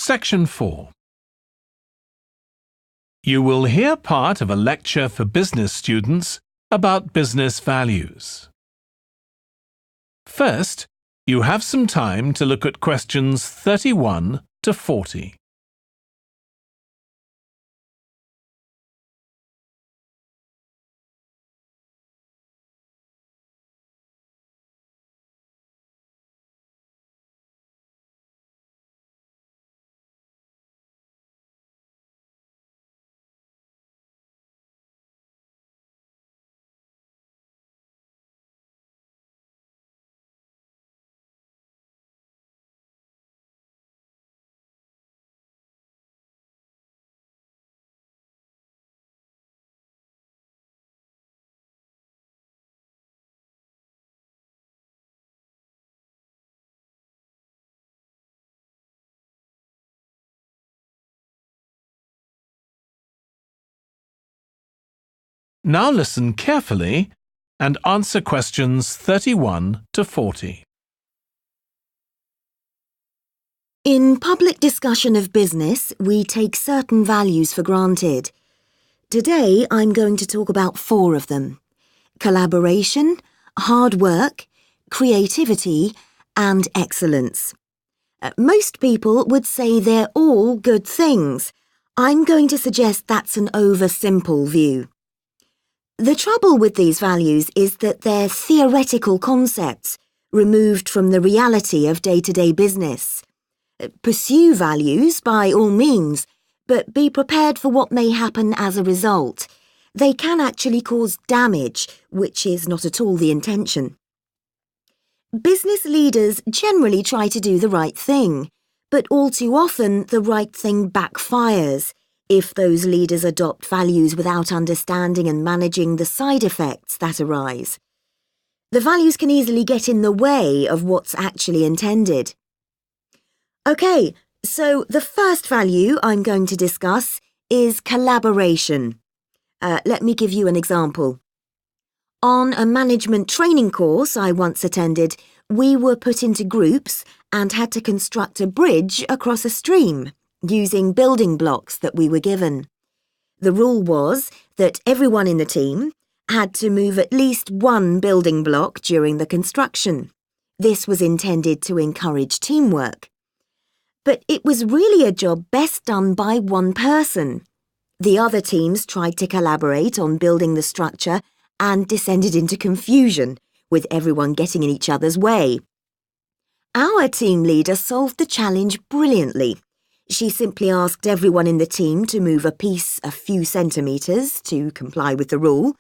Section 4. You will hear part of a lecture for business students about business values. First, you have some time to look at questions 31 to 40. Now listen carefully and answer questions 31 to 40. In public discussion of business, we take certain values for granted. Today, I'm going to talk about 4 of them: collaboration, hard work, creativity, and excellence. Most people would say they're all good things. I'm going to suggest that's an oversimple view. The trouble with these values is that they're theoretical concepts, removed from the reality of day-to-day business. Pursue values by all means, but be prepared for what may happen as a result. They can actually cause damage, which is not at all the intention. Business leaders generally try to do the right thing, but all too often the right thing backfires if those leaders adopt values without understanding and managing the side effects that arise. The values can easily get in the way of what's actually intended. Okay, so the first value I'm going to discuss is collaboration. Let me give you an example. On a management training course I once attended, we were put into groups and had to construct a bridge across a stream, using building blocks that we were given. The rule was that everyone in the team had to move at least one building block during the construction. This was intended to encourage teamwork. But it was really a job best done by one person. The other teams tried to collaborate on building the structure and descended into confusion, with everyone getting in each other's way. Our team leader solved the challenge brilliantly. She simply asked everyone in the team to move a piece a few centimetres to comply with the rule,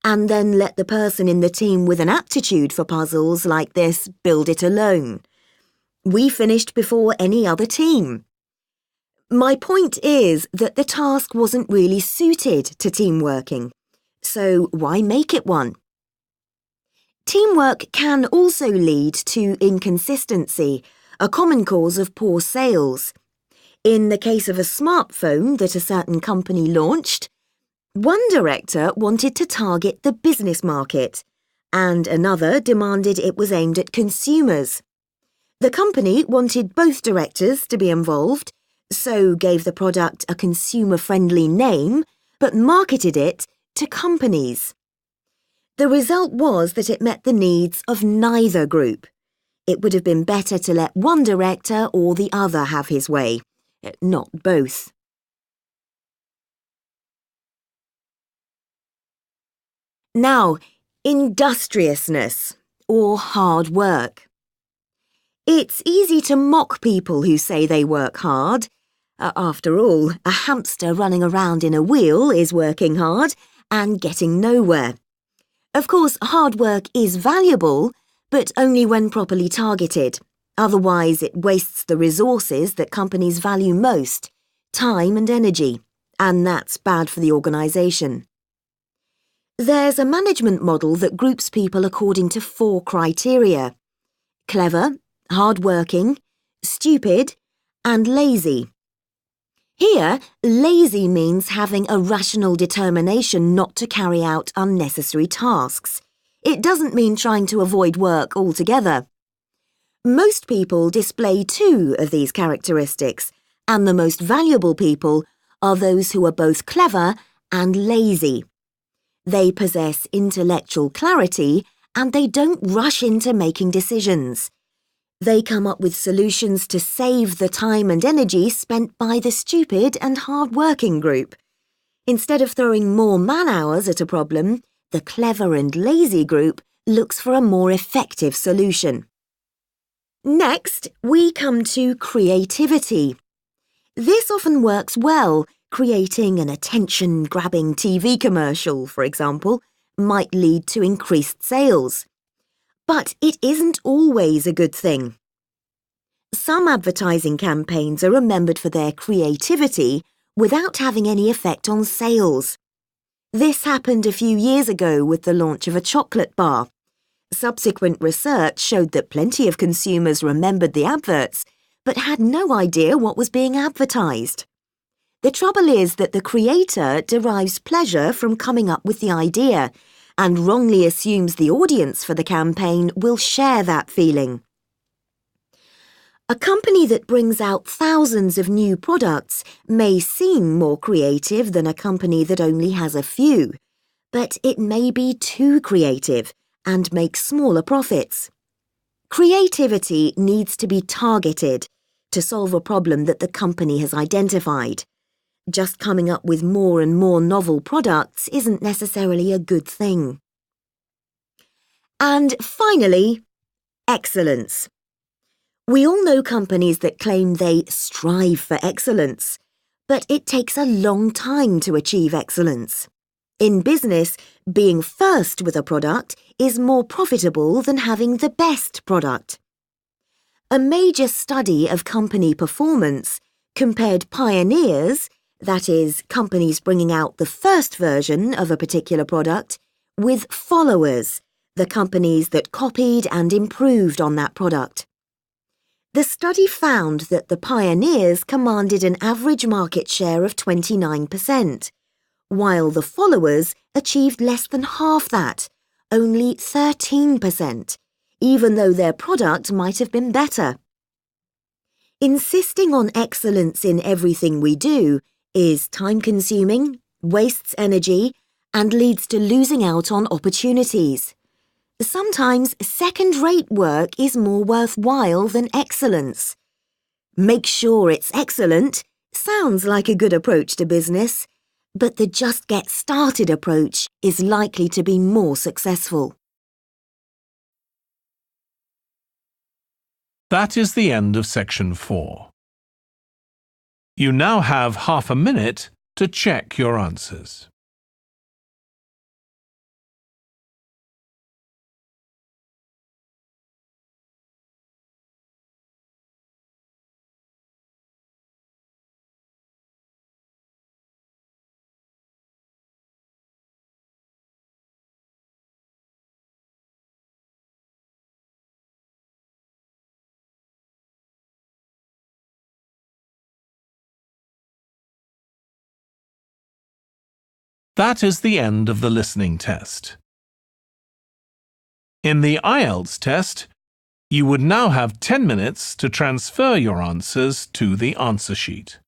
and then let the person in the team with an aptitude for puzzles like this build it alone. We finished before any other team. My point is that the task wasn't really suited to team working, so why make it one? Teamwork can also lead to inconsistency, a common cause of poor sales. In the case of a smartphone that a certain company launched, one director wanted to target the business market, and another demanded it was aimed at consumers. The company wanted both directors to be involved, so gave the product a consumer-friendly name, but marketed it to companies. The result was that it met the needs of neither group. It would have been better to let one director or the other have his way, not both. Now, industriousness, or hard work. It's easy to mock people who say they work hard. After all, a hamster running around in a wheel is working hard and getting nowhere. Of course, hard work is valuable, but only when properly targeted. Otherwise, it wastes the resources that companies value most, time and energy, and that's bad for the organisation. There's a management model that groups people according to 4 criteria: clever, hard-working, stupid, and lazy. Here, lazy means having a rational determination not to carry out unnecessary tasks. It doesn't mean trying to avoid work altogether. Most people display 2 of these characteristics, and the most valuable people are those who are both clever and lazy. They possess intellectual clarity and they don't rush into making decisions. They come up with solutions to save the time and energy spent by the stupid and hard-working group. Instead of throwing more man-hours at a problem, the clever and lazy group looks for a more effective solution. Next, we come to creativity. This often works well. Creating an attention-grabbing TV commercial, for example, might lead to increased sales. But it isn't always a good thing. Some advertising campaigns are remembered for their creativity without having any effect on sales. This happened a few years ago with the launch of a chocolate bar. Subsequent research showed that plenty of consumers remembered the adverts, but had no idea what was being advertised. The trouble is that the creator derives pleasure from coming up with the idea and wrongly assumes the audience for the campaign will share that feeling. A company that brings out thousands of new products may seem more creative than a company that only has a few, but it may be too creative and make smaller profits. Creativity needs to be targeted to solve a problem that the company has identified. Just coming up with more and more novel products isn't necessarily a good thing. And finally, excellence. We all know companies that claim they strive for excellence, but it takes a long time to achieve excellence. In business, being first with a product is more profitable than having the best product. A major study of company performance compared pioneers, that is, companies bringing out the first version of a particular product, with followers, the companies that copied and improved on that product. The study found that the pioneers commanded an average market share of 29%, while the followers achieved less than half that, only 13%, even though their product might have been better. Insisting on excellence in everything we do is time-consuming, wastes energy, and leads to losing out on opportunities. Sometimes second-rate work is more worthwhile than excellence. Make sure it's excellent sounds like a good approach to business, but the just get started approach is likely to be more successful. That is the end of section 4. You now have half a minute to check your answers. That is the end of the listening test. In the IELTS test, you would now have 10 minutes to transfer your answers to the answer sheet.